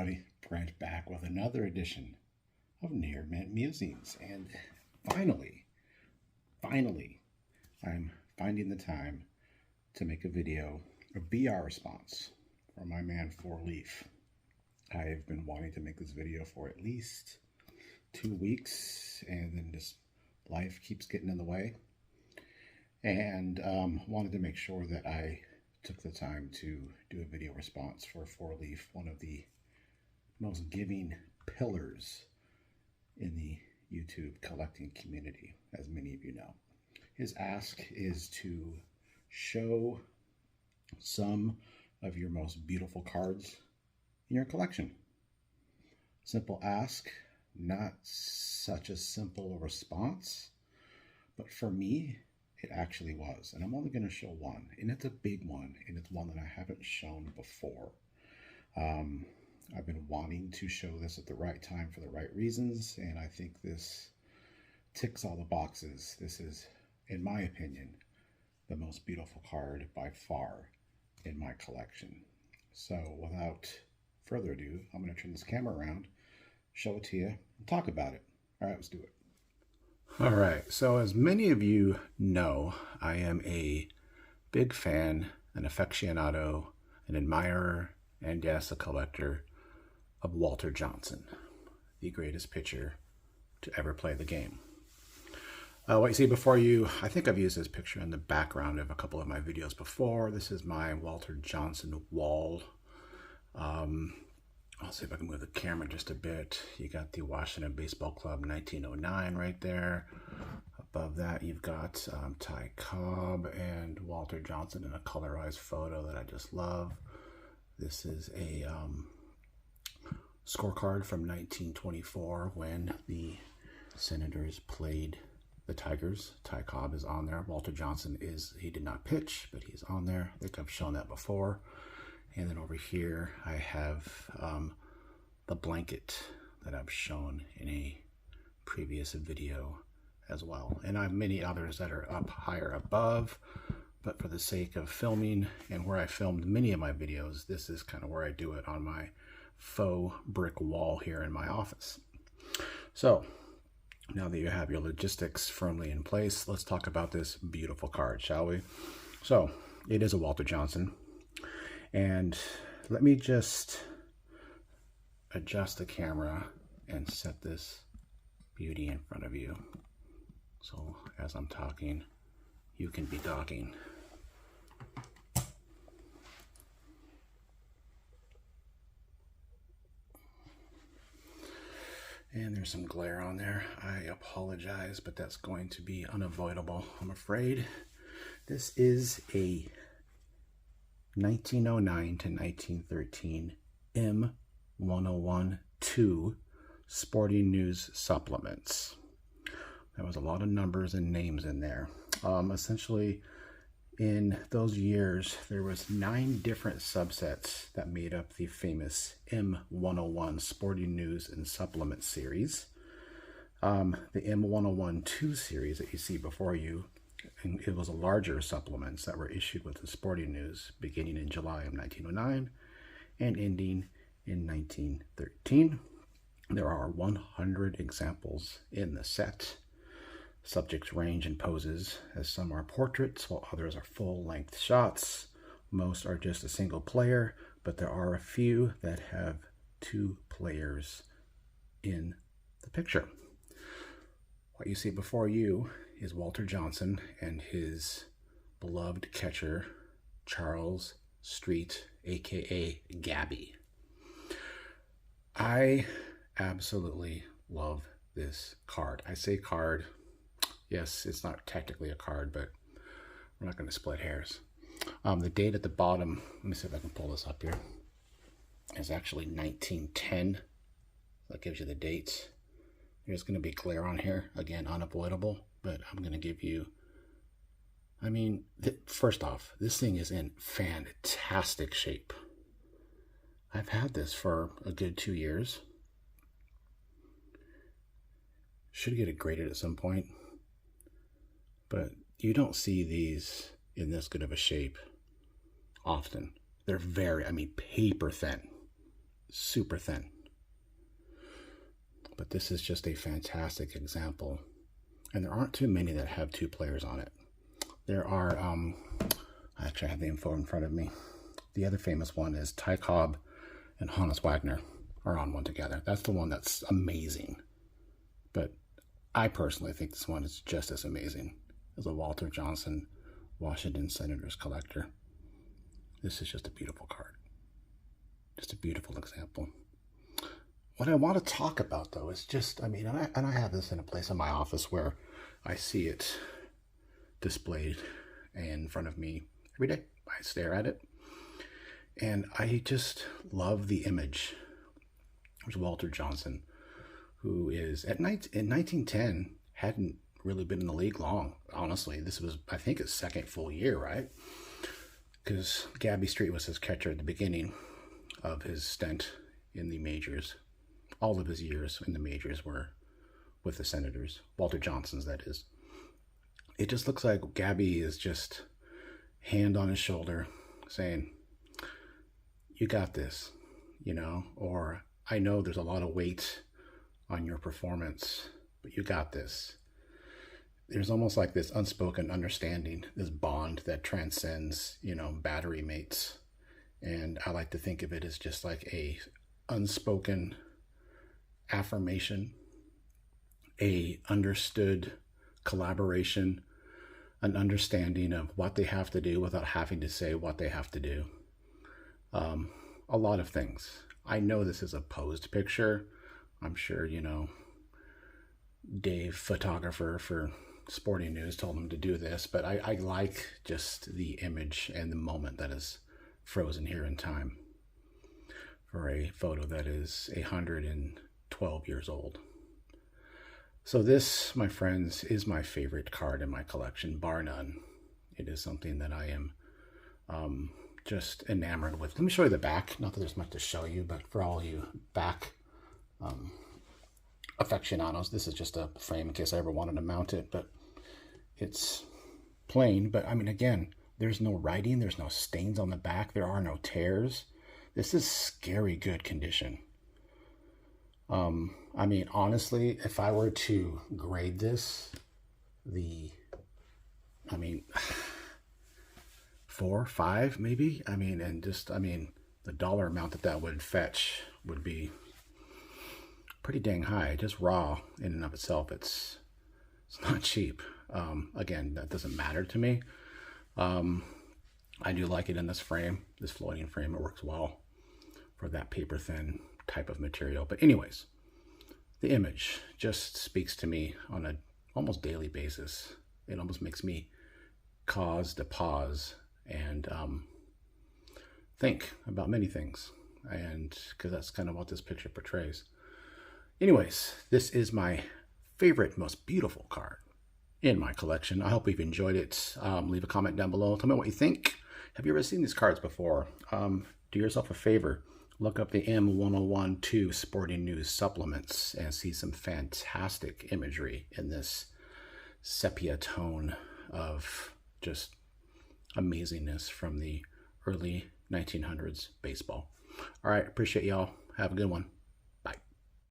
everybody. Brent back with another edition of Near Mint Musings. And finally, I'm finding the time to make a video, a BR response for my man 4Leaf. I've been wanting to make this video for at least 2 weeks, and then just life keeps getting in the way. And wanted to make sure that I took the time to do a video response for 4Leaf, one of the most giving pillars in the YouTube collecting community, as many of you know. His ask is to show some of your most beautiful cards in your collection. Simple ask, not such a simple response, but for me, it actually was. And I'm only going to show one, and it's a big one, and it's one that I haven't shown before. I've been wanting to show this at the right time for the right reasons, and I think this ticks all the boxes. This is, in my opinion, the most beautiful card by far in my collection. So without further ado, I'm going to turn this camera around, show it to you, and talk about it. All right, let's do it. All right, so as many of you know, I am a big fan, an aficionado, an admirer, and yes, a collector of Walter Johnson, the greatest pitcher to ever play the game. What you see before you, I think I've used this picture in the background of a couple of my videos before. This is my Walter Johnson wall. I'll see if I can move the camera just a bit. You got the Washington Baseball Club 1909 right there. Above that, you've got Ty Cobb and Walter Johnson in a colorized photo that I just love. This is a scorecard from 1924 when the Senators played the Tigers. Ty Cobb is on there. Walter Johnson he did not pitch, but he's on there. I think I've shown that before. And then over here, I have the blanket that I've shown in a previous video as well. And I have many others that are up higher above, but for the sake of filming and where I filmed many of my videos, this is kind of where I do it, on my faux brick wall here in my office. So now that you have your logistics firmly in place, let's talk about this beautiful card, shall we? So it is a Walter Johnson. And let me just adjust the camera and set this beauty in front of you. So as I'm talking, you can be talking. And there's some glare on there. I apologize, but that's going to be unavoidable, I'm afraid. This is a 1909 to 1913 M101-2 Sporting News supplements. There was a lot of numbers and names in there. Essentially, in those years, there was 9 different subsets that made up the famous M101 Sporting News and Supplement series. The M101-2 series that you see before you, and it was a larger supplements that were issued with the Sporting News beginning in July of 1909 and ending in 1913. There are 100 examples in the set. Subjects range in poses, as some are portraits while others are full-length shots. Most are just a single player, but there are a few that have 2 players in the picture. What you see before you is Walter Johnson and his beloved catcher, Charles Street, aka Gabby. I absolutely love this card. I say card, yes, it's not technically a card, but we're not going to split hairs. The date at the bottom, let me see if I can pull this up here, is actually 1910. That gives you the dates. There's going to be glare on here, again, unavoidable, but I'm going to give you, I mean, first off, this thing is in fantastic shape. I've had this for a good 2 years. Should get it graded at some point, but you don't see these in this good of a shape often. They're very, I mean, paper thin. super thin. But this is just a fantastic example. And there aren't too many that have two players on it. There are, I actually have the info in front of me. The other famous one is Ty Cobb and Honus Wagner are on one together. That's the one that's amazing. But I personally think this one is just as amazing as a Walter Johnson Washington Senators collector. This is just a beautiful card. Just a beautiful example. What I want to talk about, though, is just, I mean, and I have this in a place in my office where I see it displayed in front of me every day. I stare at it, and I just love the image. There's Walter Johnson, who is, in 1910, hadn't really been in the league long, honestly. This was, I think, his second full year, right? Because Gabby Street was his catcher at the beginning of his stint in the majors. All of his years in the majors were with the Senators. Walter Johnson's, that is. It just looks like Gabby is just hand on his shoulder saying, you got this, you know, or I know there's a lot of weight on your performance, but you got this. There's almost like this unspoken understanding, this bond that transcends, you know, battery mates. And I like to think of it as just like a unspoken affirmation, a understood collaboration, an understanding of what they have to do without having to say what they have to do. A lot of things. I know this is a posed picture. I'm sure, you know, Dave, photographer for Sporting News, told him to do this, but I like just the image and the moment that is frozen here in time for a photo that is 112 years old. So this, my friends, is my favorite card in my collection, bar none. It is something that I am just enamored with. Let me show you the back. Not that there's much to show you, but for all you back aficionados, this is just a frame in case I ever wanted to mount it, but it's plain. But I mean, again, there's no writing, there's no stains on the back, there are no tears. This is scary good condition. I mean, honestly, if I were to grade this, I mean, 4, 5 maybe. I mean, and just, I mean, the dollar amount that would fetch would be pretty dang high. Just raw in and of itself, it's not cheap. Again, that doesn't matter to me. I do like it in this frame, this floating frame. It works well for that paper thin type of material. But anyways, the image just speaks to me on an almost daily basis. It almost makes me cause to pause and think about many things, and because that's kind of what this picture portrays. Anyways, this is my favorite, most beautiful card in my collection. I hope you've enjoyed it. Leave a comment down below. Tell me what you think. Have you ever seen these cards before? Do yourself a favor. Look up the M1012 Sporting News supplements and see some fantastic imagery in this sepia tone of just amazingness from the early 1900s baseball. All right, appreciate y'all. Have a good one.